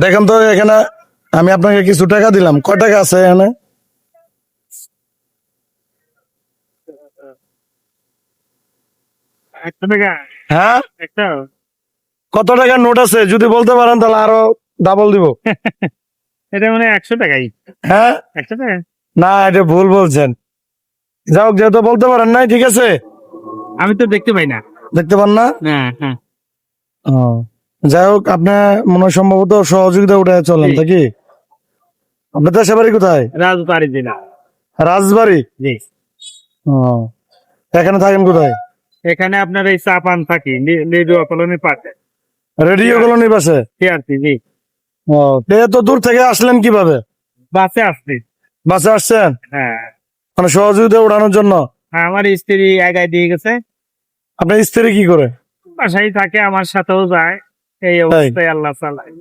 দেখেন তো এখানে আমি আপনাকে কিছু টাকা দিলাম, কয় টাকা আছে এখানে? একটা টাকা হ্যাঁ, একটা কত টাকার নোট আছে যদি বলতে পারেন তাহলে আরো ডাবল দিব। এটা মানে 100 টাকাই। হ্যাঁ, 100 টাকা? না এটা ভুল বলছেন। যাও, যেহেতু বলতে পারেন নাই, ঠিক আছে। আমি তো দেখতে পাই না। দেখতে পান না? হ্যাঁ হ্যাঁ। ও, যাই হোক, আপনি মনে হয় সম্ভবত সহযোগিতা উঠে চলেন, জি। তা কি? আপনার দেশের বাড়ি কোথায়? রাজবাড়ি জেলা। রাজবাড়ি। জি। ও, এখানে থাকেন কোথায়? এখানে আপনার এই চা পান থাকি রেডিও কলোনির পাশে। রেডিও কলোনির পাশে। সিআরপি। জি। ও, এত দূর থেকে আসলেন কিভাবে? বাসে আসছি। বাসে আসছেন? হ্যাঁ। মানে সহযোগিতা উঠানোর জন্য? আমার স্ত্রী একাই দিয়ে গেছে। আপনার স্ত্রী কি করে? বাসায় থাকে, আমার সাথেও যায়। এই অবস্থায় আল্লাহ চালায়।